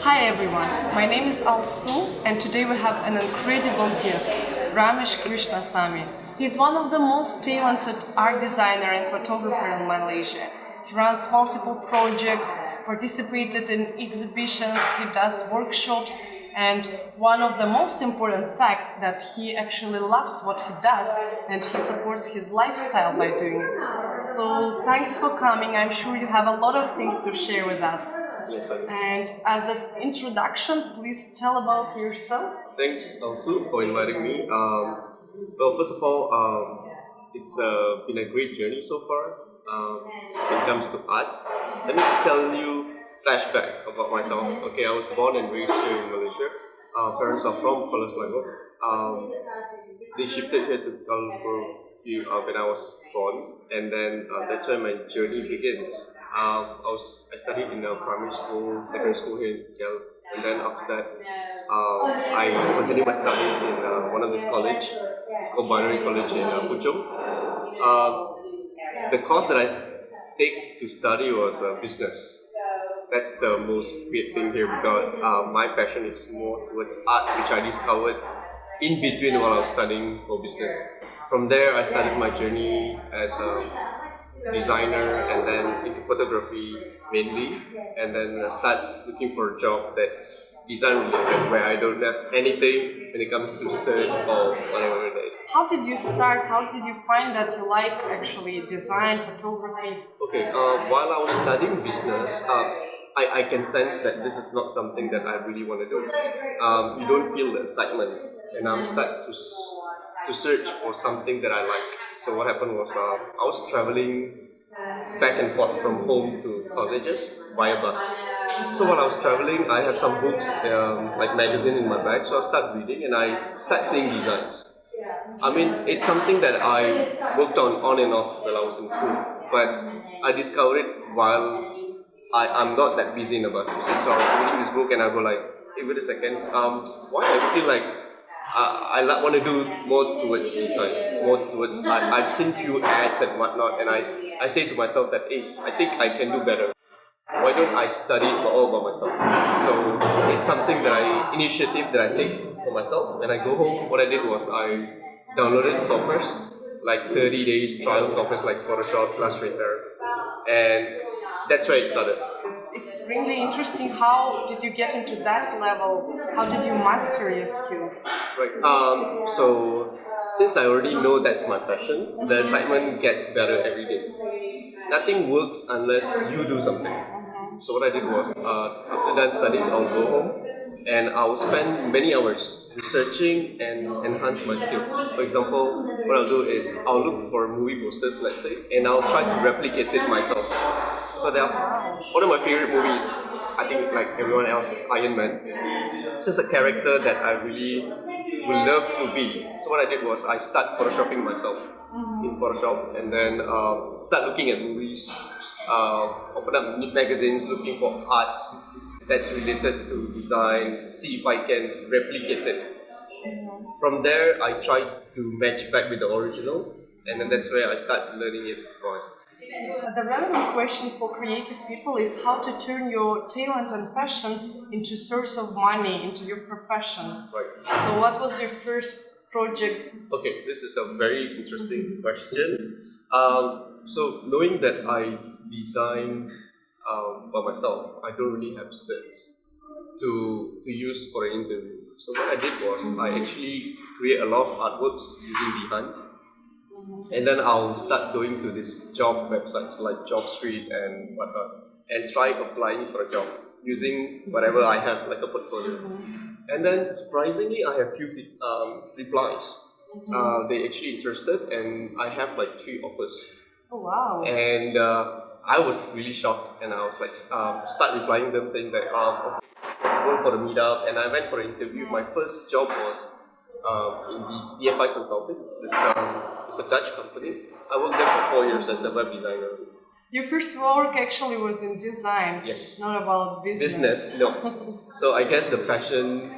Hi everyone, my name is Alsu and today we have an incredible guest, Krishnasamy. He's one of the most talented art designer and photographer in Malaysia. He runs multiple projects, participated in exhibitions, he does workshops, and one of the most important fact that he actually loves what he does and he supports his lifestyle by doing it. So thanks for coming. I'm sure you have a lot of things to share with us. Yes, I do. And as an introduction, please tell about yourself. Thanks also for inviting me. Well, first of all, it's been a great journey so far when it comes to art. Let me tell you flashback about myself. Okay, I was born and raised here in Malaysia. Parents are from Kuala Selangor. They shifted here to Kuala Lumpur when I was born, and then that's where my journey begins. I studied in a primary school, secondary school here in KL, and then after that, I continued my study in one of this college. It's called Binary College in Puchong. The course that I take to study was business. That's the most weird thing here because my passion is more towards art, which I discovered in between while I was studying for business. From there, I started my journey as a designer and then into photography mainly, and then I start looking for a job that's design related where I don't have anything when it comes to search or whatever that is. How did you start? How did you find that you like actually design, photography? Okay, while I was studying business, I can sense that this is not something that I really want to do. You don't feel the excitement, and I'm start to search for something that I like. So what happened was I was traveling back and forth from home to colleges via bus. So while I was traveling, I have some books like magazine in my bag. So I start reading and I start seeing designs. I mean, it's something that I worked on and off while I was in school, but I discovered it while I'm not that busy in the bus. You see, so I was reading this book and I go like, hey, wait a second, why I feel like I want to do more towards design, more towards art. I've seen few ads and whatnot, and I say to myself that, hey, I think I can do better. Why don't I study it all by myself? So it's something initiative that I take for myself. When I go home, what I did was I downloaded softwares, like 30 days trial softwares like Photoshop, Illustrator, and that's where it started. It's really interesting. How did you get into that level? How did you master your skills? Right. So since I already know that's my passion, the excitement gets better every day. Nothing works unless you do something. So what I did was, after done studying, I'll go home and I'll spend many hours researching and enhance my skill. For example, what I'll do is I'll look for movie posters, let's say, and I'll try to replicate it myself. So one of my favorite movies, I think like everyone else, is Iron Man. It's just a character that I really would love to be. So what I did was I start photoshopping myself in Photoshop and then start looking at movies, open up magazines, looking for arts that's related to design, see if I can replicate it. From there, I try to match back with the original, and then that's where I start learning it myself. The relevant question for creative people is how to turn your talent and passion into source of money, into your profession. Right. So what was your first project? Okay, this is a very interesting question. So knowing that I design by myself, I don't really have sets to use for an interview. So what I did was I actually create a lot of artworks using Behance. And then I'll start going to these job websites like Job Street and whatnot and try applying for a job using whatever I have, like a portfolio. And then surprisingly, I have few replies. They actually interested, and I have like 3 offers. Oh wow! And I was really shocked, and I was like, start replying them saying that okay, let's go for the meetup. And I went for an interview. My first job was in the DFI Consulting. It's a Dutch company. I worked there for 4 years as a web designer. Your first work actually was in design. Yes. Not about business. No. So I guess the passion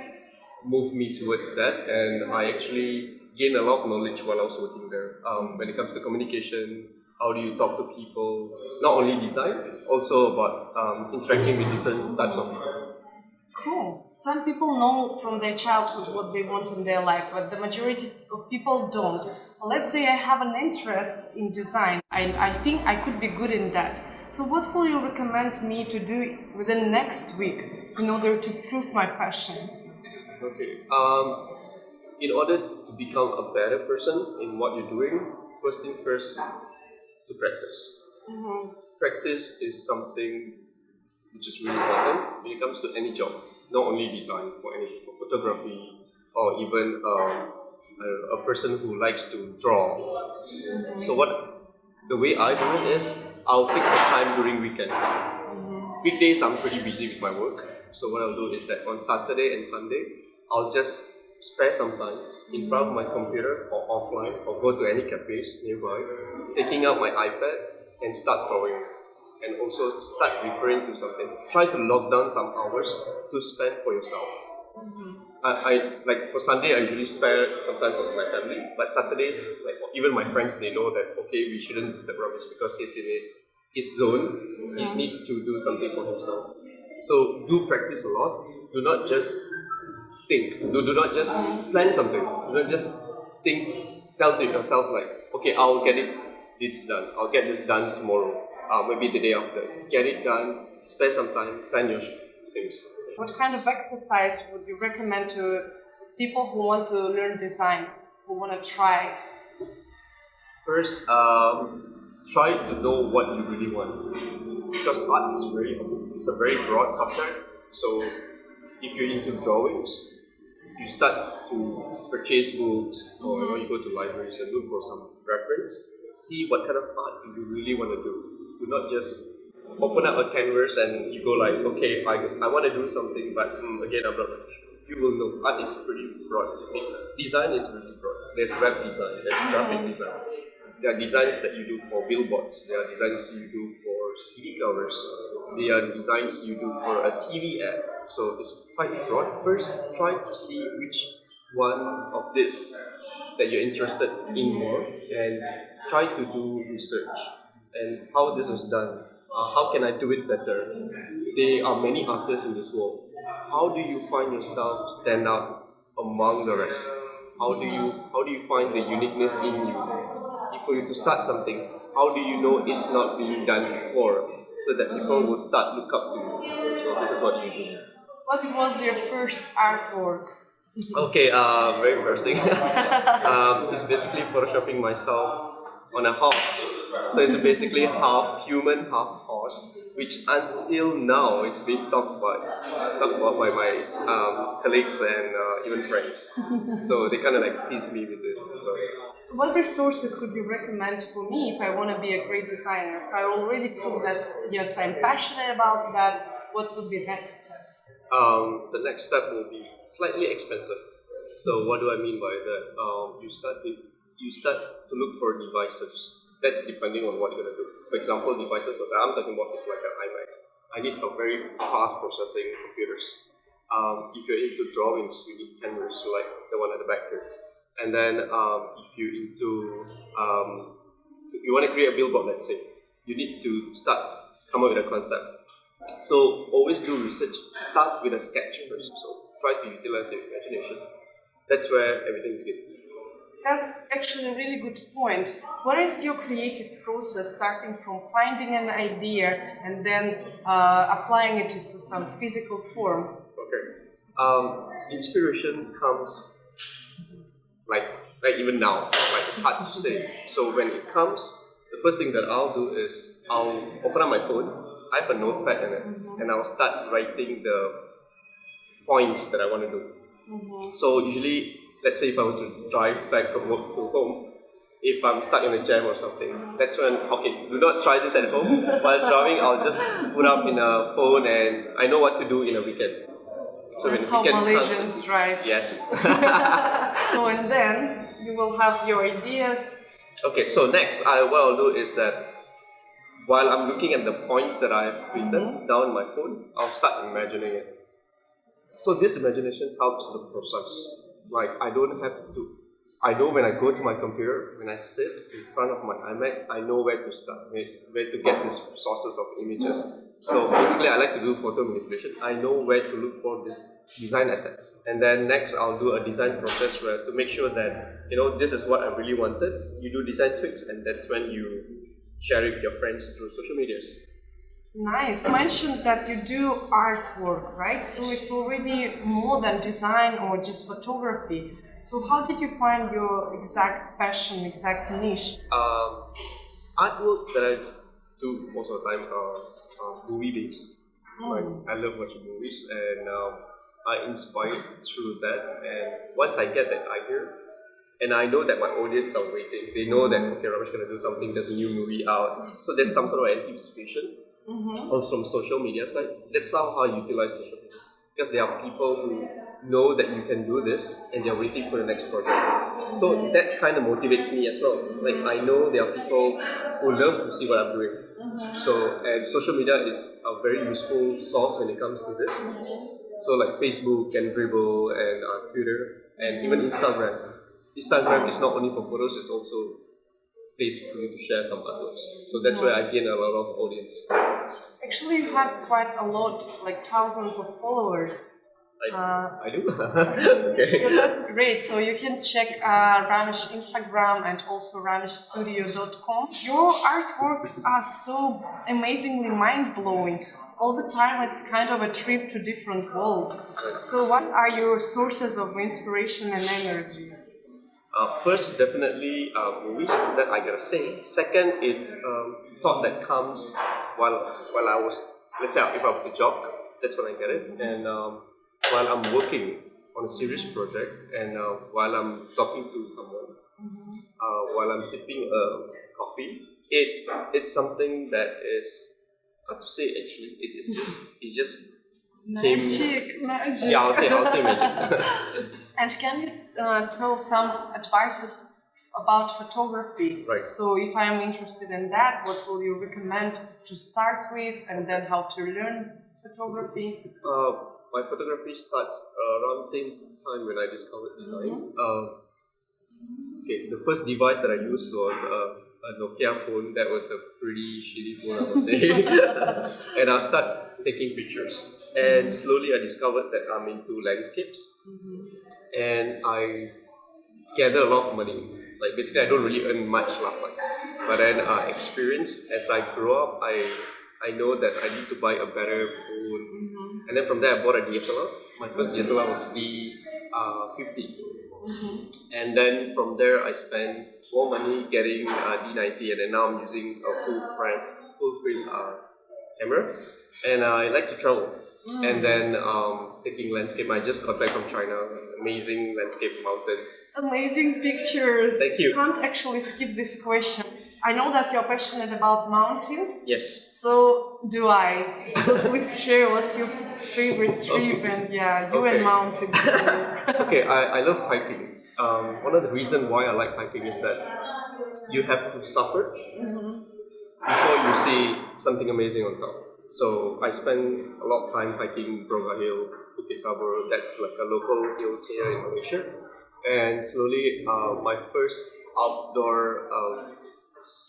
moved me towards that, and I actually gained a lot of knowledge while I was working there. When it comes to communication, how do you talk to people, not only design, also about interacting with different types of people. Cool. Some people know from their childhood what they want in their life, but the majority of people don't. Let's say I have an interest in design and I think I could be good in that. So what will you recommend me to do within next week in order to prove my passion? Okay. In order to become a better person in what you're doing, first thing first, to practice. Practice is something which is really important when it comes to any job, not only design, for any photography, or even a person who likes to draw. So the way I do it is, I'll fix a time during weekends. Weekdays I'm pretty busy with my work, so what I'll do is that on Saturday and Sunday, I'll just spare some time in front of my computer or offline, or go to any cafes nearby, taking out my iPad and start drawing. And also start referring to something. Try to lock down some hours to spend for yourself. I like for Sunday, I usually spare some time for my family, but Saturdays, like even my friends, they know that okay, we shouldn't disturb Ramesh because he's in his zone. He need to do something for himself. So do practice a lot. Do not just think. Do not just plan something. Do not just think. Tell to yourself like, okay, I'll get it's done. I'll get this done tomorrow. Maybe the day after. Get it done, spare some time, plan your things. What kind of exercise would you recommend to people who want to learn design, who want to try it? First, try to know what you really want. Because art is it's a very broad subject. So if you're into drawings, you start to purchase books or you go to libraries and look for some reference. See what kind of art you really want to do. Do not just open up a canvas and you go like, okay, I want to do something, but again, I'm not sure. You will know art is pretty broad. Design is really broad. There's web design, there's graphic design. There are designs that you do for billboards. There are designs you do for CD covers. There are designs you do for a TV ad. So it's quite broad. First, try to see which one of this that you're interested in more, and try to do research and how this was done. How can I do it better? There are many artists in this world. How do you find yourself stand out among the rest? How do you find the uniqueness in you? If for you to start something, how do you know it's not being done before, so that people will start look up to you? So this is what you do. What was your first artwork? Okay, very embarrassing. It's basically photoshopping myself on a horse. So it's basically half human, half horse, which until now it's being talked about by my colleagues and even friends. So they kind of like tease me with this. So what resources could you recommend for me if I want to be a great designer? If I already proved that yes, I'm passionate about that, what would be next steps? The next step will be slightly expensive. So what do I mean by that? You start to look for devices. That's depending on what you're gonna do. For example, devices that I'm talking about is like an iMac. I need a very fast processing computers. If you're into drawings, you need cameras like the one at the back here. And then if you're into you want to create a billboard, let's say, you need to come up with a concept. So always do research. Start with a sketch first. So try to utilize your imagination. That's where everything begins. That's actually a really good point. What is your creative process, starting from finding an idea and then applying it into some physical form? Okay. Inspiration comes like even now. Like it's hard to say. So when it comes, the first thing that I'll do is I'll open up my phone. I have a notepad in it, and I'll start writing the points that I want to do. So usually, let's say if I were to drive back from work to home, if I'm stuck in a jam or something, that's when, okay, do not try this at home. While driving, I'll just put up in a phone and I know what to do in a weekend. So that's how Malaysians drive. Yes. So and then you will have your ideas. Okay, so next, what I'll do is that while I'm looking at the points that I've written down in my phone, I'll start imagining it. So this imagination helps the process. Like I know when I go to my computer, when I sit in front of my iMac, I know where to start, where to get these sources of images. So basically, I like to do photo manipulation. I know where to look for this design assets, and then next I'll do a design process where to make sure that this is what I really wanted. You do design tweaks, and that's when you share it with your friends through social medias. Nice. You mentioned that you do artwork, right? So it's already more than design or just photography. So how did you find your exact passion, exact niche? Artwork that I do most of the time are movie-based. Like, I love watching movies, and I inspired through that. And once I get that idea, and I know that my audience are waiting, they know that okay, Ramesh gonna do something. There's a new movie out, so there's some sort of anticipation. Or from social media side. That's how I utilize social media, because there are people who know that you can do this and they're waiting for the next project. So that kind of motivates me as well. Like, I know there are people who love to see what I'm doing. So, and social media is a very useful source when it comes to this. So like Facebook and Dribble and Twitter and even Instagram. Instagram is not only for photos, it's also place for you to share some artworks. So that's where I gain a lot of audience. Actually, you have quite a lot, like thousands of followers. I do? Okay. Yeah, that's great. So you can check Ramesh Instagram and also rameshstudio.com. Your artworks are so amazingly mind-blowing. All the time it's kind of a trip to different world. So what are your sources of inspiration and energy? First, definitely movies, that I gotta say. Second, it's thought that comes while I was, let's say if I have to jog, that's when I get it. And while I'm working on a serious project, and while I'm talking to someone, while I'm sipping a coffee, it's something that is hard to say actually. It just Magic. Yeah, I'll say magic. And can you tell some advices about photography? Right. So if I am interested in that, what will you recommend to start with, and then how to learn photography? My photography starts around the same time when I discovered design. Okay, the first device that I used was a Nokia phone. That was a pretty shitty phone, I would say. And I started taking pictures. And slowly I discovered that I'm into landscapes. And I gathered a lot of money. Like, basically, I don't really earn much last time. But then experience, as I grow up, I know that I need to buy a better phone. And then from there, I bought a DSLR. My first DSLR was D50. And then from there, I spent more money getting D90, and then now I'm using a full frame camera. And I like to travel. And then taking landscape. I just got back from China. Amazing landscape, mountains. Amazing pictures. Thank you. Can't actually skip this question. I know that you're passionate about mountains. Yes. So do I. So please share what's your favorite trip and and mountains. Okay, I love hiking. One of the reasons why I like hiking is that you have to suffer before you see something amazing on top. So I spend a lot of time hiking Broga Hill, Bukit Tabor. That's like a local hills here in Malaysia. And slowly, my first outdoor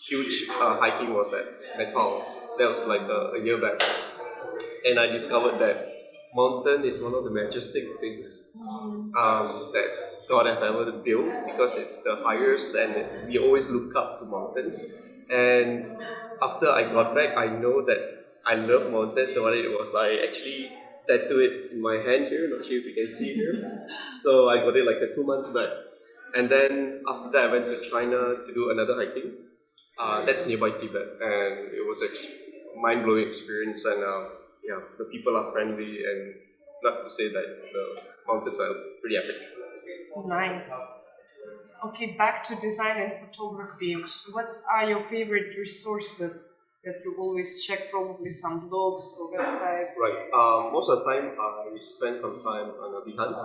huge hiking was at Nepal. That was like a year back. And I discovered that mountain is one of the majestic things that God has ever built, because it's the highest and we always look up to mountains. And after I got back, I know that I love mountains, and what it was, I actually tattooed it in my hand here, not sure if you can see here. So I got it like 2 months back. And then after that, I went to China to do another hiking. That's nearby Tibet, and it was a mind-blowing experience. And the people are friendly, and not to say that the mountains are pretty epic. Nice. Okay, back to design and photography. What are your favorite resources that you always check? Probably some blogs or websites. Right. Most of the time, I spend some time on Behance.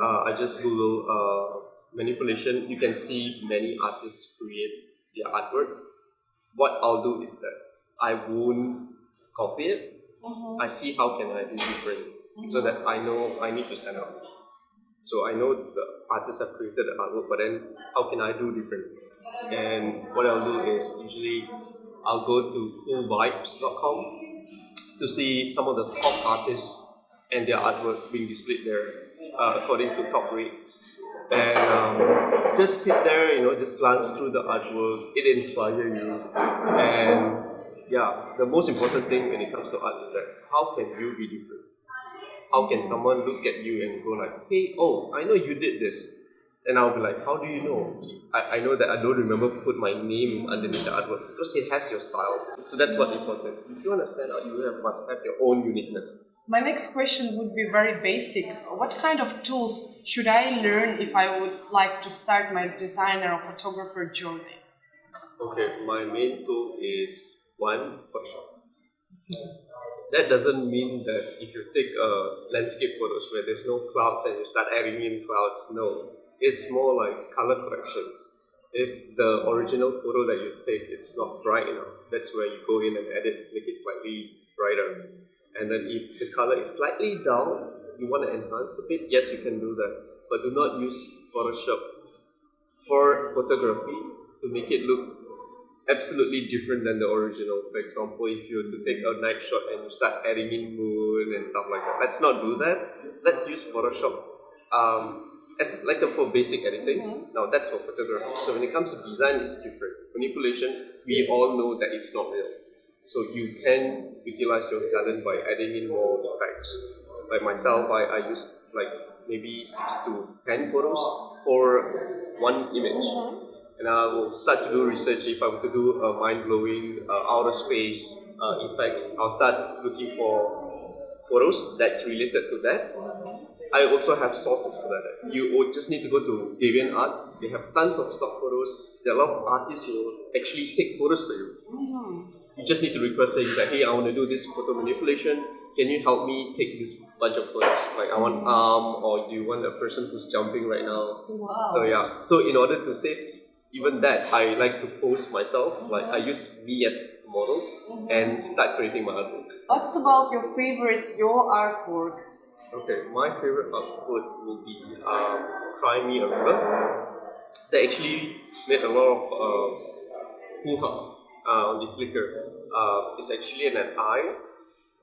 I just Google manipulation. You can see many artists create their artwork. What I'll do is that I won't copy it. I see how can I do different, so that I know I need to stand out. So I know the artists have created the artwork, but then how can I do different? And what I'll do is usually I'll go to coolvibes.com, to see some of the top artists and their artwork being displayed there according to top rates. And just sit there, just glance through the artwork, it inspires you. And yeah, the most important thing when it comes to art is that how can you be different? How can someone look at you and go like, hey, oh, I know you did this. And I'll be like, how do you know? I know that I don't remember put my name underneath the artwork because it has your style. So that's what's important. If you want to stand out, must have your own uniqueness. My next question would be very basic. What kind of tools should I learn if I would like to start my designer or photographer journey? Okay, my main tool is one, Photoshop. That doesn't mean that if you take landscape photos where there's no clouds and you start adding in clouds, no. It's more like color corrections. If the original photo that you take, it's not bright enough, that's where you go in and edit, make it slightly brighter. And then if the color is slightly down, you want to enhance a bit, yes, you can do that. But do not use Photoshop for photography to make it look absolutely different than the original. For example, if you were to take a night shot and you start adding in moon and stuff like that, let's not do that. Let's use Photoshop as like for basic editing. Now that's for photography. So when it comes to design, it's different. Manipulation, we all know that it's not real. So you can utilize your talent by adding in more effects. Like myself, I use like maybe 6 to 10 photos for one image. And I will start to do research. If I were to do mind-blowing outer space effects, I'll start looking for photos that's related to that. I also have sources for that. You would just need to go to DeviantArt. They have tons of stock photos. There are a lot of artists who will actually take photos for you. You just need to request saying that, hey, I want to do this photo manipulation. Can you help me take this bunch of photos? Like I want arm, or do you want a person who's jumping right now? Wow. So yeah. So in order to save even that, I like to post myself. Like I use me as a model and start creating my artwork. What's about your artwork? Okay, my favorite artwork will be Cry Me a River. They actually made a lot of hoo-ha on the Flickr. It's actually an eye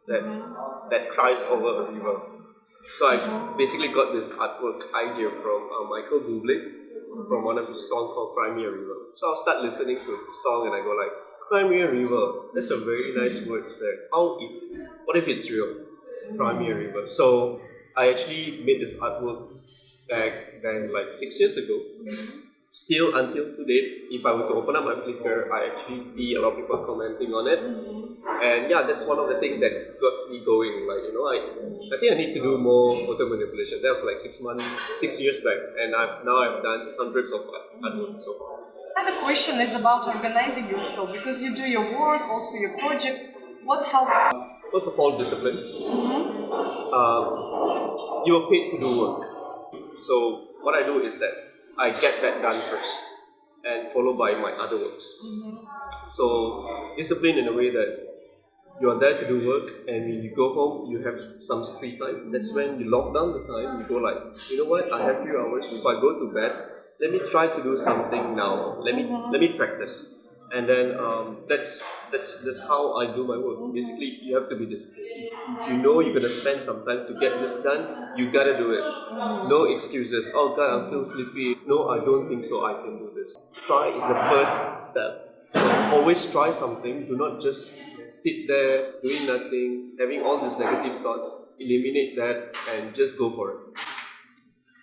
that cries over a river. So I basically got this artwork idea from Michael Bublé from one of his songs called Cry Me a River. So I'll start listening to the song and I go like, Cry Me a River, that's a very nice words there. What if it's real? Cry Me a River. So I actually made this artwork back then like 6 years ago. Still until today, if I were to open up my Flickr, I actually see a lot of people commenting on it. And yeah, that's one of the things that got me going. Like, I think I need to do more photo manipulation. That was like 6 years back. And I've done hundreds of artwork so far. And the question is about organizing yourself, because you do your work, also your projects. What helps? First of all, discipline. You are paid to do work. So what I do is that I get that done first and followed by my other works. So discipline in a way that you are there to do work, and when you go home, you have some free time. That's when you lock down the time. You go like, you know what? I have few hours before I go to bed. Let me try to do something now. Let me practice. And then that's how I do my work. Basically, you have to be disciplined. If you know you're gonna spend some time to get this done, you gotta do it. No excuses. Oh God, I feel sleepy. No, I don't think so. I can do this. Try is the first step. So always try something. Do not just sit there doing nothing, having all these negative thoughts. Eliminate that and just go for it.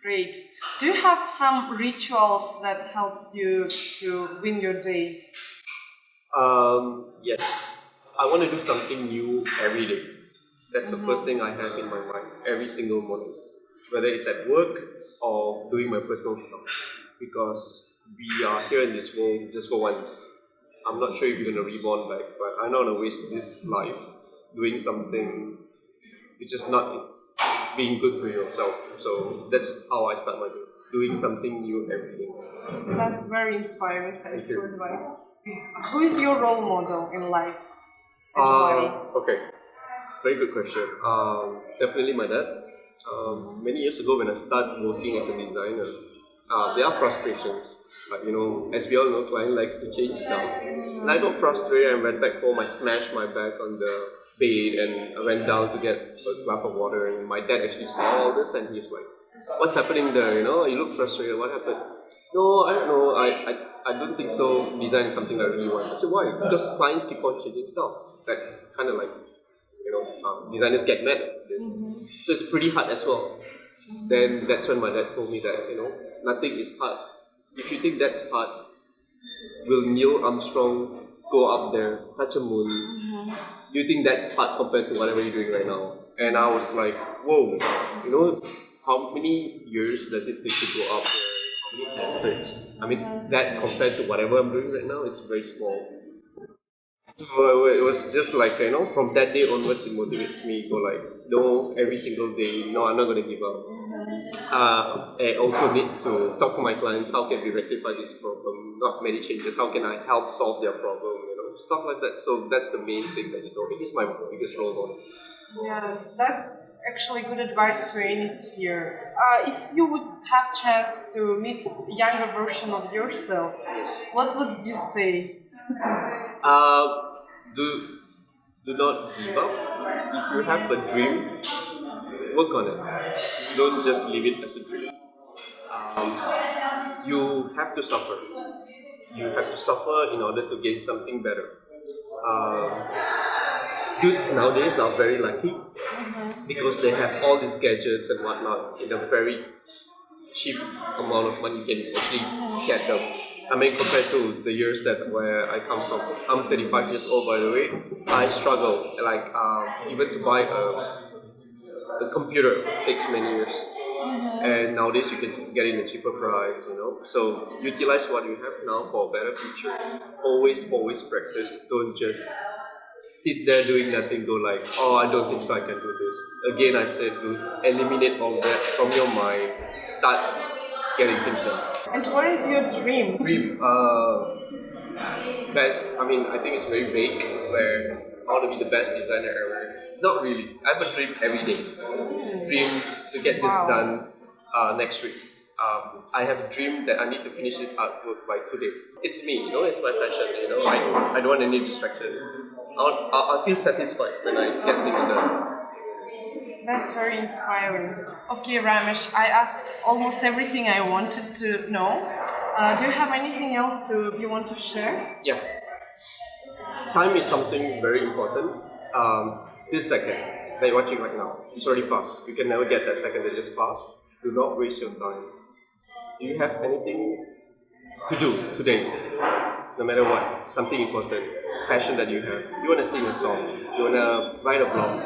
Great. Do you have some rituals that help you to win your day? Yes. I want to do something new every day. That's the first thing I have in my mind every single morning. Whether it's at work or doing my personal stuff. Because we are here in this world just for once. I'm not sure if you're going to reborn back, but I don't want to waste this life doing something which is not being good for yourself. So that's how I start my day. Doing something new every day. That's very inspiring. Thanks for advice. Who is your role model in life? And why? Okay, very good question. Definitely my dad. Many years ago when I started working as a designer, there are frustrations. But as we all know, client likes to change stuff. And I got frustrated and went back home. I smashed my back on the bed and I went down to get a glass of water, and my dad actually saw all this and he was like, "What's happening there? You know, you look frustrated. What happened?" "No, I don't know. I don't think so. Design is something I really want." I said, "Why?" "Because clients keep on changing stuff. That's kind of like, designers get mad at this. So it's pretty hard as well." Then that's when my dad told me that, nothing is hard. If you think that's hard, will Neil Armstrong go up there, touch a moon? Do you think that's hard compared to whatever you're doing right now? And I was like, whoa, how many years does it take to go up there? How many efforts? I mean, that compared to whatever I'm doing right now, it's very small. So it was just like, from that day onwards, it motivates me. Go like, no, every single day, no, I'm not going to give up. I also need to talk to my clients, how can we rectify this problem, not many changes, how can I help solve their problem, stuff like that. So that's the main thing that, it is my biggest role model. Yeah, that's actually good advice to any sphere. If you would have chance to meet a younger version of yourself, what would you say? Do not give up. If you have a dream, work on it. Don't just leave it as a dream. You have to suffer. You have to suffer in order to gain something better. Youth nowadays are very lucky because they have all these gadgets and whatnot in a very cheap amount of money. You can actually get them. I mean, compared to the years where I come from, I'm 35 years old, by the way. I struggle. Like even to buy a computer takes many years, and nowadays you can get it in a cheaper price. So utilize what you have now for a better future. Always practice. Don't just sit there doing nothing. Go like, oh, I don't think so. I can do this. Again, I said to eliminate all that from your mind. Start getting things done. And what is your dream? Best. I mean, I think it's very vague. Where I want to be the best designer ever. Not really. I have a dream every day. Dream to get this done next week. I have a dream that I need to finish this artwork by today. It's me. It's my passion. I don't want any distraction. I feel satisfied when I get things done. That's very inspiring. Okay, Ramesh, I asked almost everything I wanted to know. Do you have anything else you want to share? Yeah. Time is something very important. This second that you're watching right now, it's already passed. You can never get that second that just passed. Do not waste your time. Do you have anything to do today? No matter what, something important, passion that you have. You want to sing a song. You want to write a blog.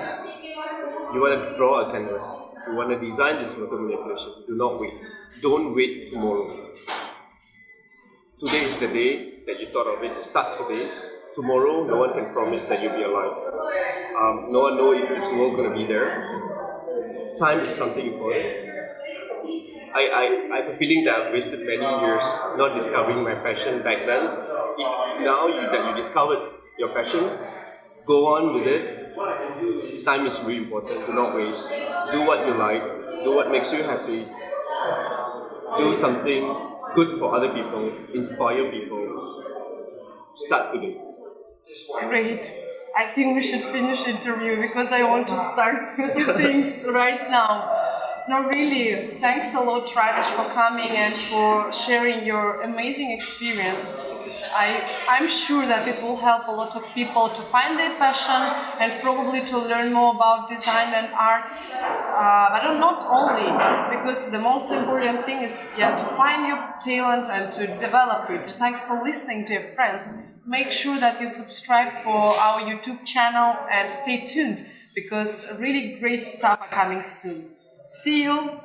You want to draw a canvas. You want to design this photo manipulation. Do not wait. Don't wait tomorrow. Today is the day that you thought of it. Start today. Tomorrow, no one can promise that you'll be alive. No one knows if this world going to be there. Time is something important. I have a feeling that I've wasted many years not discovering my passion back then. If now that you discovered your passion, go on with it. Time is really important. Do not waste. Do what you like. Do what makes you happy. Do something good for other people. Inspire people. Start today. Great. I think we should finish the interview because I want to start things right now. No, really, thanks a lot, Ramesh, for coming and for sharing your amazing experience. I'm sure that it will help a lot of people to find their passion and probably to learn more about design and art. But not only, because the most important thing is to find your talent and to develop it. Thanks for listening, dear friends. Make sure that you subscribe for our YouTube channel and stay tuned because really great stuff are coming soon. See you!